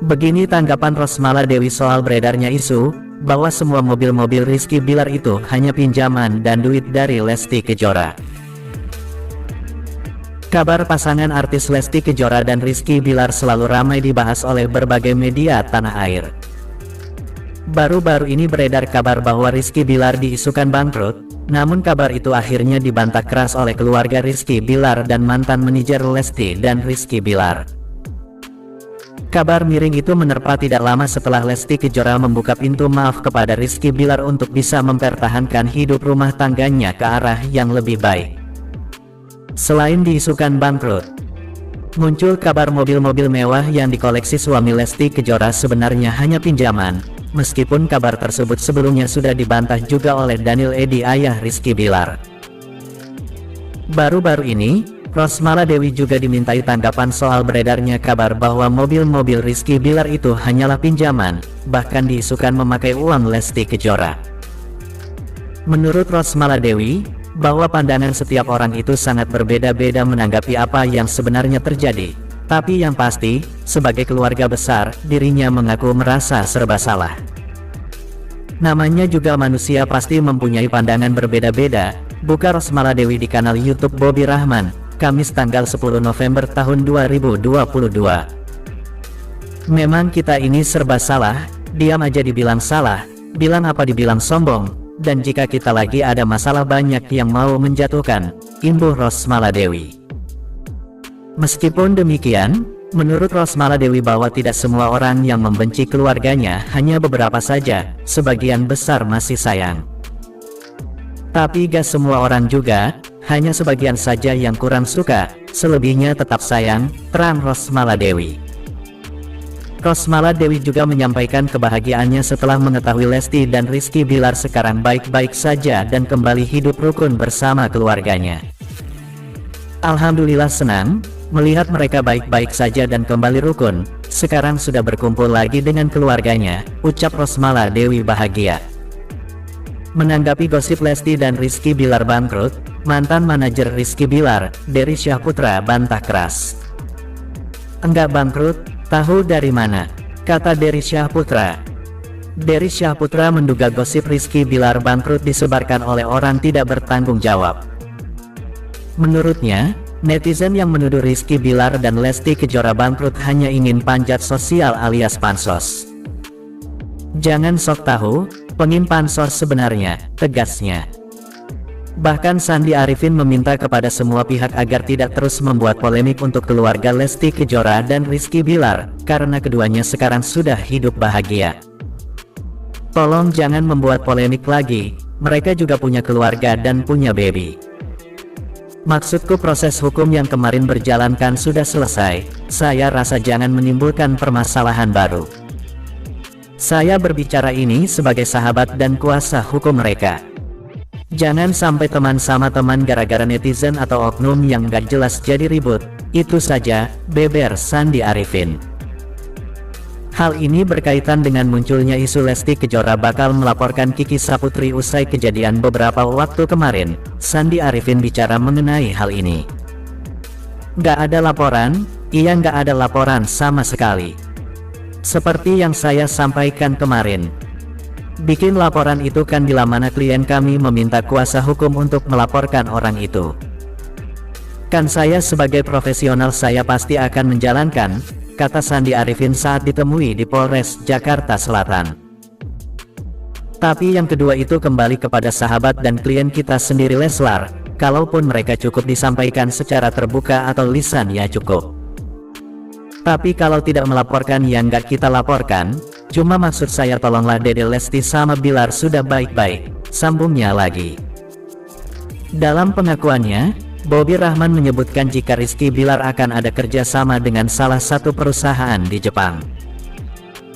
Begini tanggapan Rosmala Dewi soal beredarnya isu bahwa semua mobil-mobil Rizky Bilar itu hanya pinjaman dan duit dari Lesti Kejora. Kabar pasangan artis Lesti Kejora dan Rizky Bilar selalu ramai dibahas oleh berbagai media tanah air. Baru-baru ini beredar kabar bahwa Rizky Bilar diisukan bangkrut, namun kabar itu akhirnya dibantah keras oleh keluarga Rizky Bilar dan mantan manajer Lesti dan Rizky Bilar. Kabar miring itu menerpa tidak lama setelah Lesti Kejora membuka pintu maaf kepada Rizky Bilar untuk bisa mempertahankan hidup rumah tangganya ke arah yang lebih baik. Selain diisukan bangkrut, muncul kabar mobil-mobil mewah yang dikoleksi suami Lesti Kejora sebenarnya hanya pinjaman, meskipun kabar tersebut sebelumnya sudah dibantah juga oleh Daniel Edi, ayah Rizky Bilar. Baru-baru ini, Rosmala Dewi juga dimintai tanggapan soal beredarnya kabar bahwa mobil-mobil Rizky Bilar itu hanyalah pinjaman, bahkan diisukan memakai uang Lesti Kejora. Menurut Rosmala Dewi, bahwa pandangan setiap orang itu sangat berbeda-beda menanggapi apa yang sebenarnya terjadi. Tapi yang pasti, sebagai keluarga besar, dirinya mengaku merasa serba salah. Namanya juga manusia pasti mempunyai pandangan berbeda-beda, buka Rosmala Dewi di kanal YouTube Bobby Rahman, Kamis tanggal 10 November tahun 2022. Memang kita ini serba salah, diam aja dibilang salah, bilang apa dibilang sombong. Dan jika kita lagi ada masalah banyak yang mau menjatuhkan, imbuh Rosmala Dewi. Meskipun demikian, menurut Rosmala Dewi bahwa tidak semua orang yang membenci keluarganya, hanya beberapa saja, sebagian besar masih sayang. Tapi gak semua orang juga, hanya sebagian saja yang kurang suka, selebihnya tetap sayang, terang Rosmala Dewi. Rosmala Dewi juga menyampaikan kebahagiaannya setelah mengetahui Lesti dan Rizky Bilar sekarang baik-baik saja dan kembali hidup rukun bersama keluarganya. Alhamdulillah senang, melihat mereka baik-baik saja dan kembali rukun, sekarang sudah berkumpul lagi dengan keluarganya, ucap Rosmala Dewi bahagia. Menanggapi gosip Lesti dan Rizky Bilar bangkrut, mantan manajer Rizky Bilar, Dery Syahputra bantah keras. Enggak bangkrut, tahu dari mana? Kata Dery Syahputra. Dery Syahputra menduga gosip Rizky Bilar bangkrut disebarkan oleh orang tidak bertanggung jawab. Menurutnya, netizen yang menuduh Rizky Bilar dan Lesti Kejora bangkrut hanya ingin panjat sosial alias pansos. Jangan sok tahu, pengin pansos sebenarnya, tegasnya. Bahkan Sandi Arifin meminta kepada semua pihak agar tidak terus membuat polemik untuk keluarga Lesti Kejora dan Rizky Bilar, karena keduanya sekarang sudah hidup bahagia. Tolong jangan membuat polemik lagi, mereka juga punya keluarga dan punya baby. Maksudku proses hukum yang kemarin berjalankan sudah selesai, saya rasa jangan menimbulkan permasalahan baru. Saya berbicara ini sebagai sahabat dan kuasa hukum mereka. Jangan sampai teman sama teman gara-gara netizen atau oknum yang gak jelas jadi ribut, itu saja, beber Sandi Arifin. Hal ini berkaitan dengan munculnya isu Lesti Kejora bakal melaporkan Kiki Saputri usai kejadian beberapa waktu kemarin. Sandi Arifin bicara mengenai hal ini. Gak ada laporan, iya gak ada laporan sama sekali. Seperti yang saya sampaikan kemarin. Bikin laporan itu kan bila mana klien kami meminta kuasa hukum untuk melaporkan orang itu. Kan saya sebagai profesional saya pasti akan menjalankan, kata Sandi Arifin saat ditemui di Polres Jakarta Selatan. Tapi yang kedua itu kembali kepada sahabat dan klien kita sendiri Leslar, kalaupun mereka cukup disampaikan secara terbuka atau lisan ya cukup. Tapi kalau tidak melaporkan ya nggak kita laporkan, cuma maksud saya tolonglah Dede Lesti sama Bilar sudah baik-baik, sambungnya lagi. Dalam pengakuannya, Bobby Rahman menyebutkan jika Rizky Bilar akan ada kerjasama dengan salah satu perusahaan di Jepang.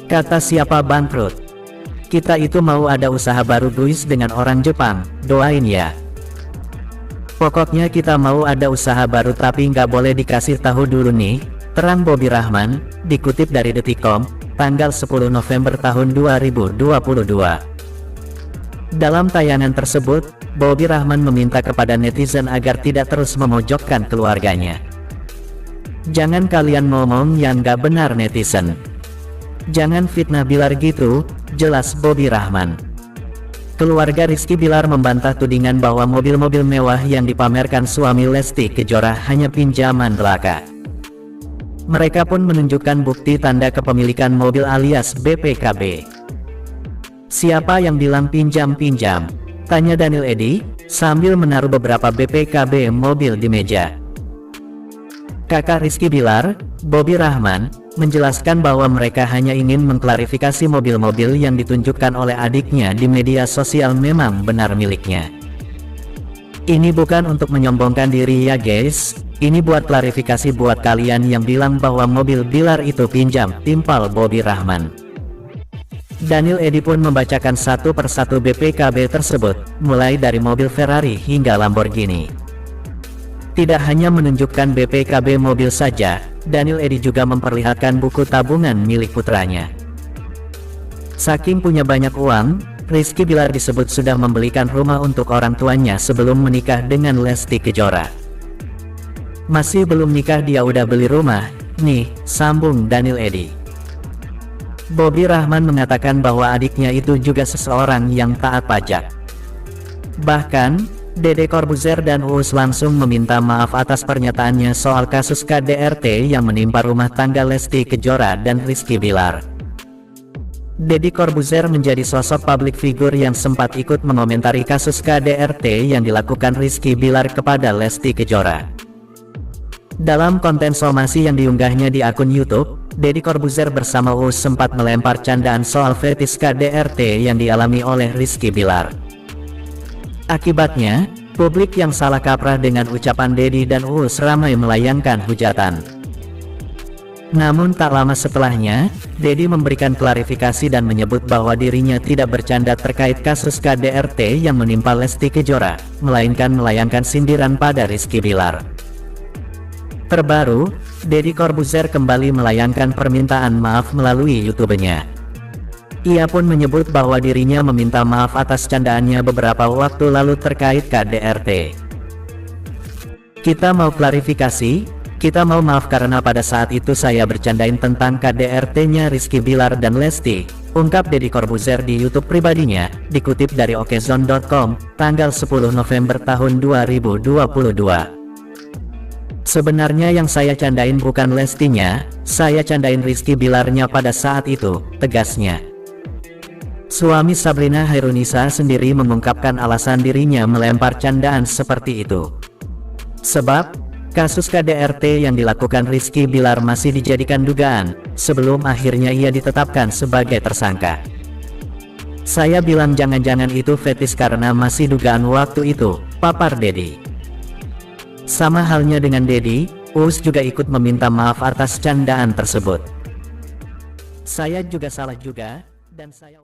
Kata siapa bangkrut? Kita itu mau ada usaha baru guys dengan orang Jepang, doain ya. Pokoknya kita mau ada usaha baru tapi nggak boleh dikasih tahu dulu nih, terang Bobby Rahman, dikutip dari Detikcom, tanggal 10 November tahun 2022. Dalam tayangan tersebut, Bobby Rahman meminta kepada netizen agar tidak terus memojokkan keluarganya. Jangan kalian ngomong yang gak benar netizen. Jangan fitnah Bilar gitu, jelas Bobby Rahman. Keluarga Rizky Bilar membantah tudingan bahwa mobil-mobil mewah yang dipamerkan suami Lesti Kejora hanya pinjaman belaka. Mereka pun menunjukkan bukti tanda kepemilikan mobil alias BPKB. Siapa yang bilang pinjam-pinjam? Tanya Daniel Eddy, sambil menaruh beberapa BPKB mobil di meja. Kakak Rizky Bilar, Bobby Rahman, menjelaskan bahwa mereka hanya ingin mengklarifikasi mobil-mobil yang ditunjukkan oleh adiknya di media sosial memang benar miliknya. Ini bukan untuk menyombongkan diri ya guys, ini buat klarifikasi buat kalian yang bilang bahwa mobil Bilar itu pinjam, timpal Bobby Rahman. Daniel Eddy pun membacakan satu persatu BPKB tersebut, mulai dari mobil Ferrari hingga Lamborghini. Tidak hanya menunjukkan BPKB mobil saja, Daniel Eddy juga memperlihatkan buku tabungan milik putranya. Saking punya banyak uang, Rizky Bilar disebut sudah membelikan rumah untuk orang tuanya sebelum menikah dengan Lesti Kejora. Masih belum nikah dia udah beli rumah, nih, sambung Daniel Eddy. Bobby Rahman mengatakan bahwa adiknya itu juga seseorang yang taat pajak. Bahkan, Deddy Corbuzier dan Uus langsung meminta maaf atas pernyataannya soal kasus KDRT yang menimpa rumah tangga Lesti Kejora dan Rizky Bilar. Deddy Corbuzier menjadi sosok publik figur yang sempat ikut mengomentari kasus KDRT yang dilakukan Rizky Bilar kepada Lesti Kejora. Dalam konten somasi yang diunggahnya di akun YouTube, Deddy Corbuzier bersama Uus sempat melempar candaan soal fetis KDRT yang dialami oleh Rizky Bilar. Akibatnya, publik yang salah kaprah dengan ucapan Deddy dan Uus ramai melayangkan hujatan. Namun tak lama setelahnya, Deddy memberikan klarifikasi dan menyebut bahwa dirinya tidak bercanda terkait kasus KDRT yang menimpa Lesti Kejora, melainkan melayangkan sindiran pada Rizky Bilar. Terbaru, Deddy Corbuzier kembali melayangkan permintaan maaf melalui YouTube-nya. Ia pun menyebut bahwa dirinya meminta maaf atas candaannya beberapa waktu lalu terkait KDRT. Kita mau klarifikasi, kita mau maaf karena pada saat itu saya bercandain tentang KDRT-nya Rizky Bilar dan Lesti, ungkap Deddy Corbuzier di YouTube pribadinya, dikutip dari okezone.com, tanggal 10 November tahun 2022. Sebenarnya yang saya candain bukan Lestinya, saya candain Rizky Bilarnya pada saat itu, tegasnya. Suami Sabrina Hairunisa sendiri mengungkapkan alasan dirinya melempar candaan seperti itu. Sebab, kasus KDRT yang dilakukan Rizky Bilar masih dijadikan dugaan, sebelum akhirnya ia ditetapkan sebagai tersangka. Saya bilang jangan-jangan itu fetis karena masih dugaan waktu itu, papar Deddy. Sama halnya dengan Deddy, Uus juga ikut meminta maaf atas candaan tersebut. Saya juga salah juga, dan saya